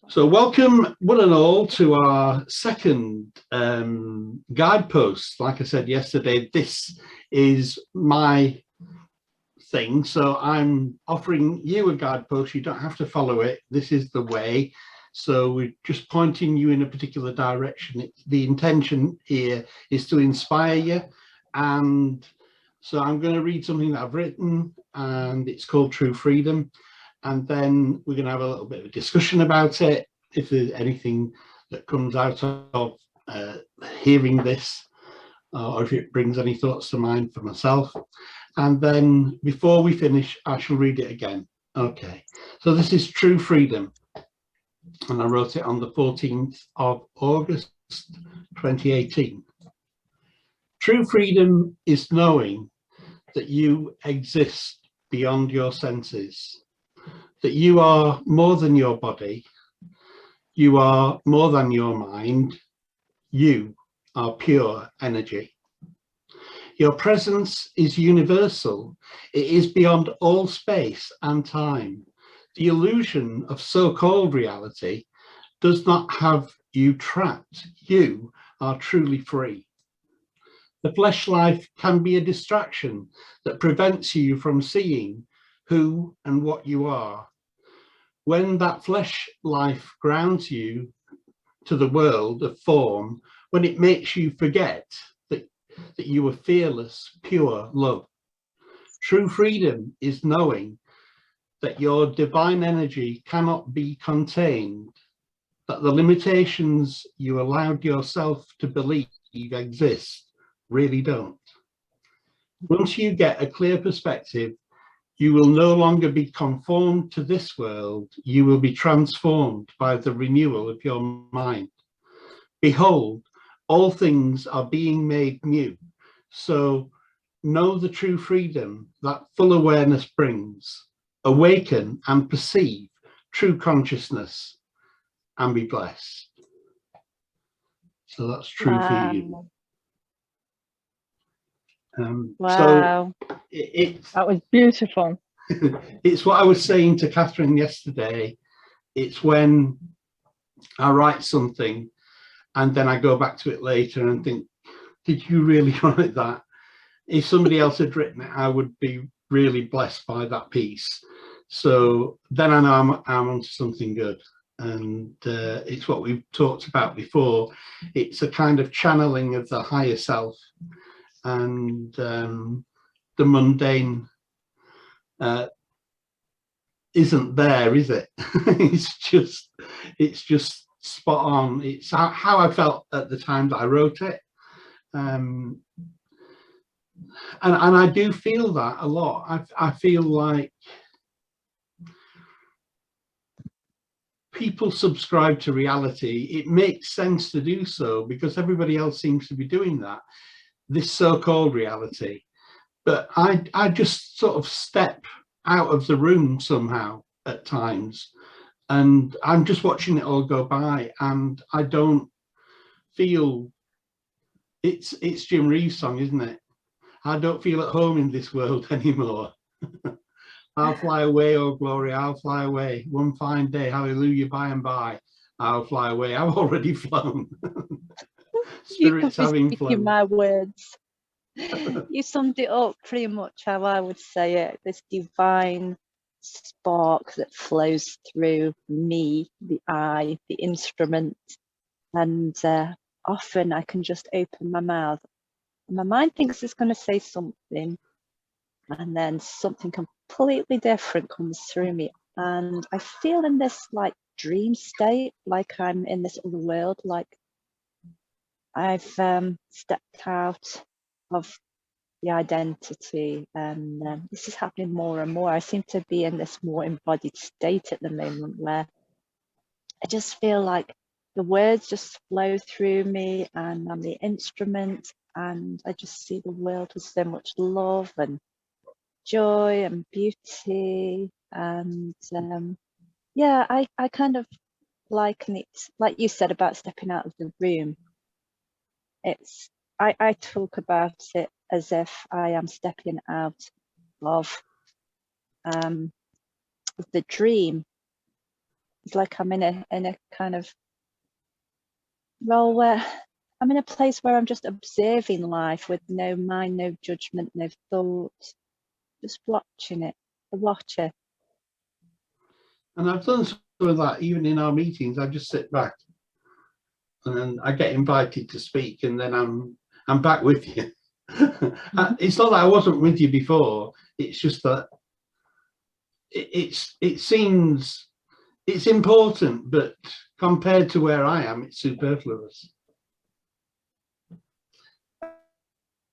So welcome one and all to our second guidepost. Like I said yesterday, this is my thing. So I'm offering you a guidepost. You don't have to follow it. This is the way. So we're just pointing you in a particular direction. The intention here is to inspire you. And so I'm going to read something that I've written, and it's called True Freedom. And then we're going to have a little bit of a discussion about it. If there's anything that comes out of hearing this, or if it brings any thoughts to mind for myself. And then before we finish, I shall read it again. Okay, so this is True Freedom. And I wrote it on the 14th of August, 2018. True freedom is knowing that you exist beyond your senses, that you are more than your body, you are more than your mind, you are pure energy. Your presence is universal, it is beyond all space and time. The illusion of so-called reality does not have you trapped, you are truly free. The flesh life can be a distraction that prevents you from seeing who and what you are. When that flesh life grounds you to the world of form, when it makes you forget that you are fearless, pure love. True freedom is knowing that your divine energy cannot be contained, that the limitations you allowed yourself to believe exist really don't. Once you get a clear perspective, you will no longer be conformed to this world, you will be transformed by the renewal of your mind. Behold, all things are being made new. So know the true freedom that full awareness brings. Awaken and perceive true consciousness and be blessed. So that's true freedom. Wow. So that was beautiful. It's what I was saying to Catherine yesterday. It's when I write something and then I go back to it later and think, did you really write that? If somebody else had written it, I would be really blessed by that piece. So then I know I'm onto something good. And it's what we've talked about before. It's a kind of channeling of the higher self, and the mundane isn't there, is it? it's just spot on. It's how I felt at the time that I wrote it. And I do feel that a lot. I feel like people subscribe to reality. It makes sense to do so because everybody else seems to be doing that, this so-called reality. But I just sort of step out of the room somehow at times, and I'm just watching it all go by, and I don't feel, it's Jim Reeves' song, isn't it? I don't feel at home in this world anymore. I'll fly away, oh glory, I'll fly away. One fine day, hallelujah, by and by, I'll fly away. I've already flown. Spirits having flown. My words. You summed it up pretty much how I would say it. This divine spark that flows through me, the eye, the instrument, and often I can just open my mouth. My mind thinks it's going to say something, and then something completely different comes through me, and I feel in this like dream state, like I'm in this other world, like I've stepped out of the identity, and this is happening more and more. I seem to be in this more embodied state at the moment where I just feel like the words just flow through me, and I'm the instrument, and I just see the world with so much love and joy and beauty. And yeah, I kind of liken it, like you said about stepping out of the room. It's I talk about it as if I am stepping out of the dream, It's like I'm in a kind of role where I'm in a place where I'm just observing life with no mind, no judgment, no thought, just watching it, the watcher. And I've done some of that even in our meetings. I just sit back and then I get invited to speak, and then I'm back with you. It's not that I wasn't with you before. It's just that it seems it's important, but compared to where I am, it's superfluous.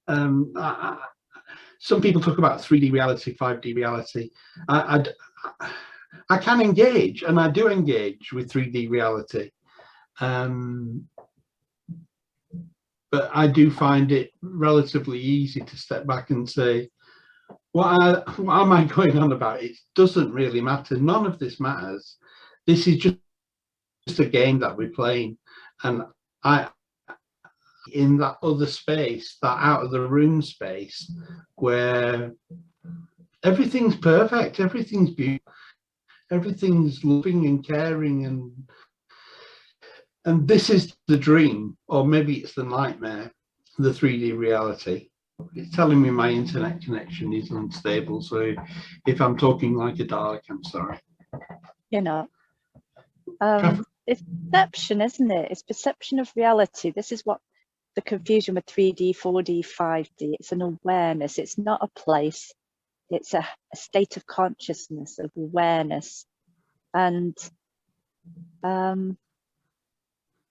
Some people talk about 3D reality, 5D reality. I can engage, and I do engage with 3D reality. But I do find it relatively easy to step back and say, what am I going on about? It doesn't really matter. None of this matters. This is just a game that we're playing. And in that other space, that out of the room space, where everything's perfect, everything's beautiful, everything's loving and caring, and this is the dream, or maybe it's the nightmare, the 3D reality. It's telling me my internet connection is unstable, so if I'm talking like a Dalek, I'm sorry. You know, it's perception, isn't it? It's perception of reality. This is what the confusion with 3D, 4D, 5D. It's an awareness. It's not a place. It's a state of consciousness, of awareness. And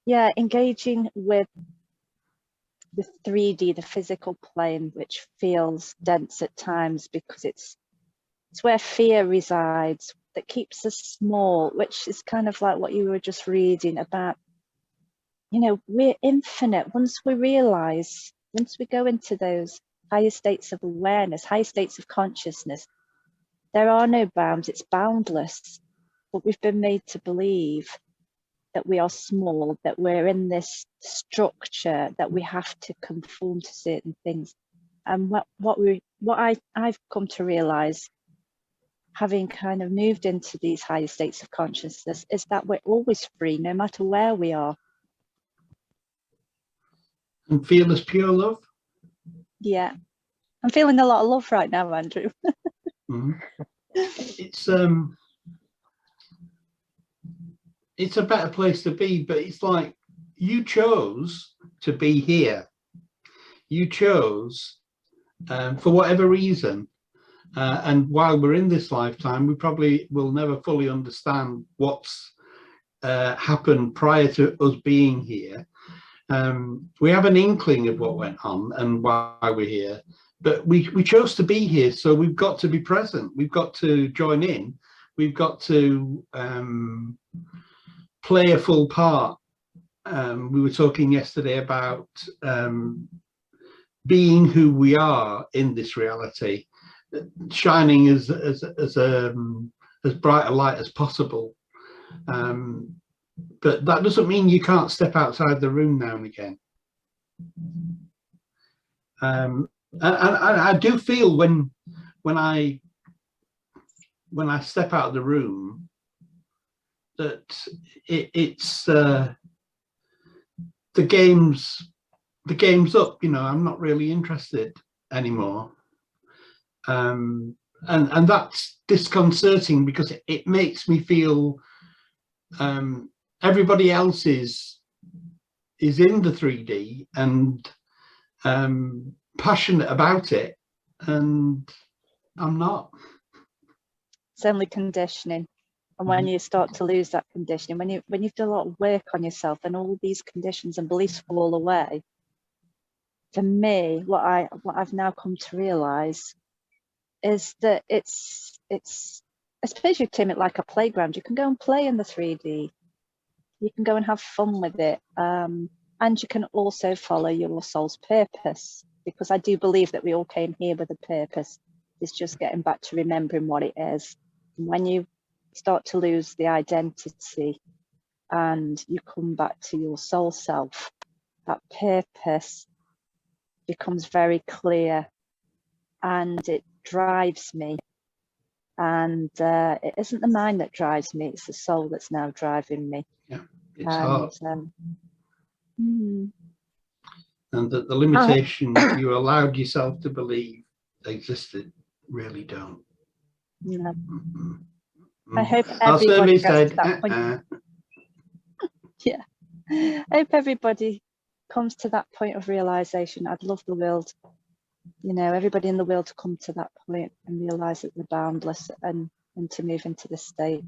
yeah, engaging with the 3D, the physical plane, which feels dense at times because it's where fear resides, that keeps us small, which is kind of like what you were just reading about. You know, we're infinite. Once we realize, once we go into those higher states of awareness, higher states of consciousness, there are no bounds, it's boundless. But we've been made to believe that we are small, that we're in this structure, that we have to conform to certain things. And what I've come to realize, having kind of moved into these higher states of consciousness, is that we're always free, no matter where we are. And feel as pure love? Yeah. I'm feeling a lot of love right now, Andrew. It's a better place to be, but it's like you chose to be here. You chose for whatever reason. And while we're in this lifetime, we probably will never fully understand what's happened prior to us being here. We have an inkling of what went on and why we're here, but we chose to be here, so we've got to be present. We've got to join in. We've got to play a full part. We were talking yesterday about being who we are in this reality, shining as bright a light as possible. But that doesn't mean you can't step outside the room now and again. And I do feel when I step out of the room that it's the game's up. You know, I'm not really interested anymore. And that's disconcerting because it makes me feel everybody else is in the 3D and passionate about it, and I'm not. It's only conditioning. And when you start to lose that conditioning, when you've done a lot of work on yourself and all these conditions and beliefs fall away, for me, what I've now come to realize is that it's I suppose you term it like a playground. You can go and play in the 3D. You can go and have fun with it. And you can also follow your soul's purpose, because I do believe that we all came here with a purpose. It's just getting back to remembering what it is. And when you start to lose the identity and you come back to your soul self, that purpose becomes very clear and it drives me. And it isn't the mind that drives me, it's the soul that's now driving me. Yeah, it's hard. And that the limitation you allowed yourself to believe existed really don't. No. I hope everybody gets to that point. Yeah, I hope everybody comes to that point of realization. I'd love the world, you know, everybody in the world to come to that point and realize that they're boundless and to move into this state.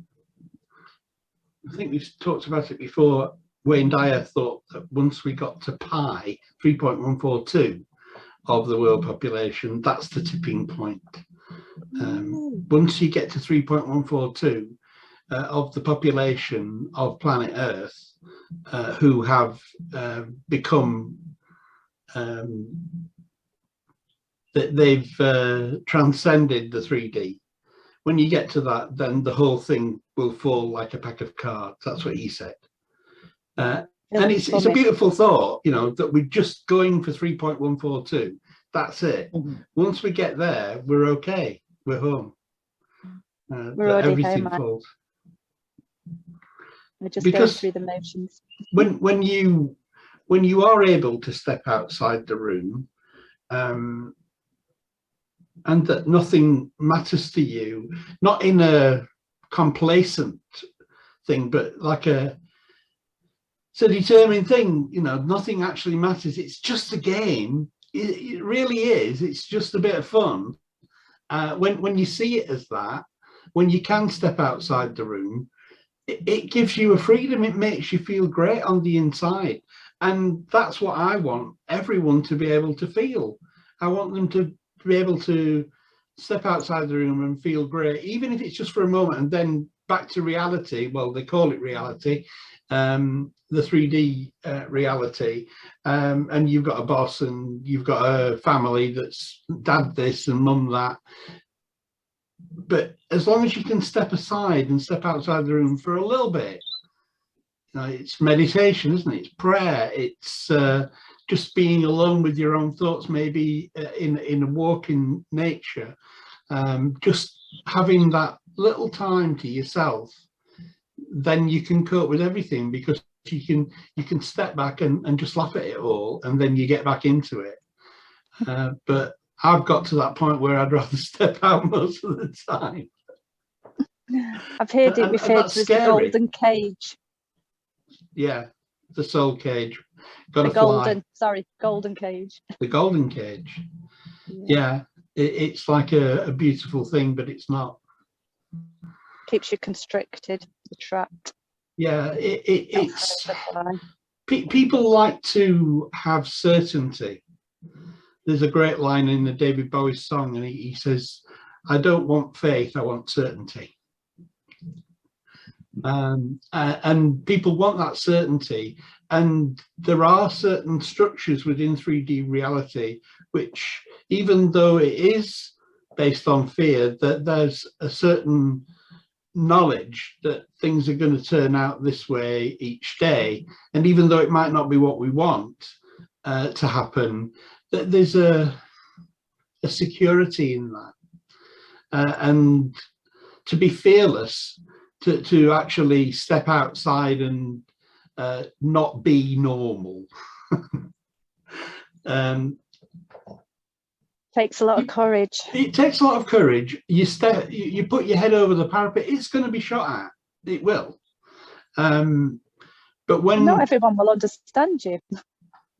I think we've talked about it before. Wayne Dyer thought that once we got to pi 3.142 of the world population, that's the tipping point. Once you get to 3.142 of the population of planet Earth who have become that they've transcended the 3D. When you get to that, then the whole thing will fall like a pack of cards. That's what he said. And it's a beautiful thought, you know, that we're just going for 3.142. That's it. Once we get there, we're okay. We're home. We're already everything home, falls. We're just going through the motions. When you are able to step outside the room, and that nothing matters to you, not in a complacent thing, but like it's a determined thing, you know, nothing actually matters. It's just a game. It really is. It's just a bit of fun. When you see it as that, when you can step outside the room, it gives you a freedom. It makes you feel great on the inside. And that's what I want everyone to be able to feel. I want them to be able to step outside the room and feel great, even if it's just for a moment, and then back to reality. Well, they call it reality, the 3D reality, and you've got a boss and you've got a family that's dad this and mum that. But as long as you can step aside and step outside the room for a little bit, you know, it's meditation, isn't it? It's prayer. It's just being alone with your own thoughts, maybe in a walk in nature, just having that little time to yourself. Then you can cope with everything, because you can step back and just laugh at it all, and then you get back into it. But I've got to that point where I'd rather step out most of the time. I've heard it referred to as the golden cage. Yeah, the soul cage. Got the golden cage. The golden cage. Yeah, it's like a beautiful thing, but it's not. Keeps you constricted, trapped. Yeah, it's people like to have certainty. There's a great line in the David Bowie song, and he says, "I don't want faith, I want certainty." And people want that certainty, and there are certain structures within 3D reality which, even though it is based on fear, that there's a certain knowledge that things are going to turn out this way each day, and even though it might not be what we want to happen, that there's a security in that, and to be fearless, to actually step outside and not be normal. Takes a lot of courage. It takes a lot of courage. You put your head over the parapet, it's going to be shot at. It will. But when not everyone will understand you.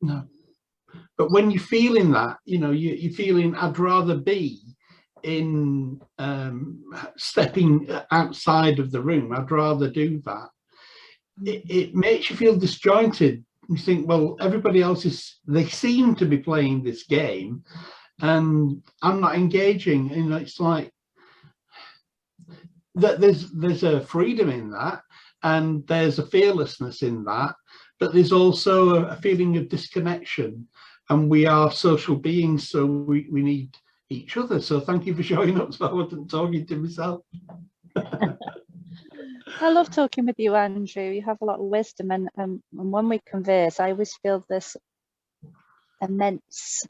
No. But when you're feeling that, you know, you're feeling, I'd rather be in stepping outside of the room. I'd rather do that. It makes you feel disjointed. You think, well, everybody else they seem to be playing this game, and I'm not engaging. You know, it's like that there's a freedom in that, and there's a fearlessness in that, but there's also a feeling of disconnection, and we are social beings, so we need each other. So thank you for showing up, so I wasn't talking to myself. I love talking with you, Andrew. You have a lot of wisdom, and when we converse, I always feel this immense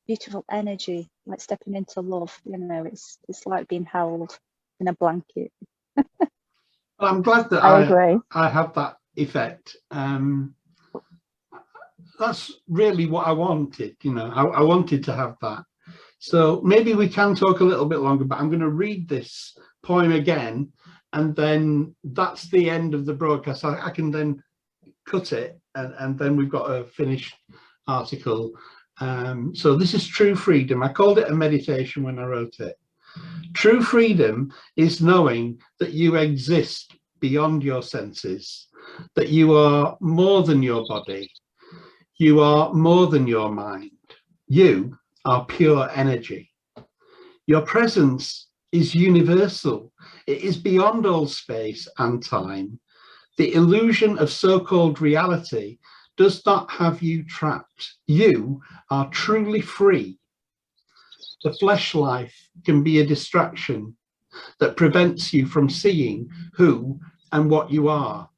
beautiful energy like stepping into love. You know, it's like being held in a blanket. Well, I'm glad that I agree. I have that effect. That's really what I wanted, you know. I wanted to have that. So maybe we can talk a little bit longer, but I'm going to read this poem again, and then that's the end of the broadcast. I can then cut it, and then we've got a finished article. So this is True Freedom. I called it a meditation when I wrote it. True freedom is knowing that you exist beyond your senses, that you are more than your body, you are more than your mind, you are pure energy. Your presence is universal, it is beyond all space and time. The illusion of so-called reality does not have you trapped. You are truly free. The flesh life can be a distraction that prevents you from seeing who and what you are.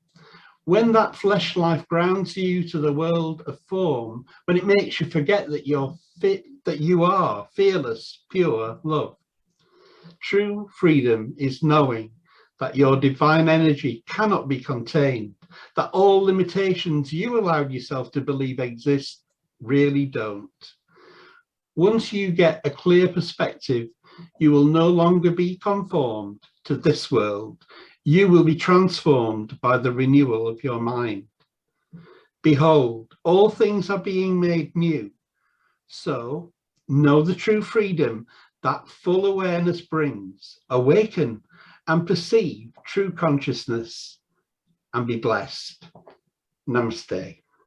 When that flesh life grounds you to the world of form, when it makes you forget that you're fit, that you are fearless, pure love. True freedom is knowing that your divine energy cannot be contained, that all limitations you allowed yourself to believe exist really don't. Once you get a clear perspective, you will no longer be conformed to this world. You will be transformed by the renewal of your mind. Behold, all things are being made new. So know the true freedom that full awareness brings. Awaken and perceive true consciousness and be blessed. Namaste.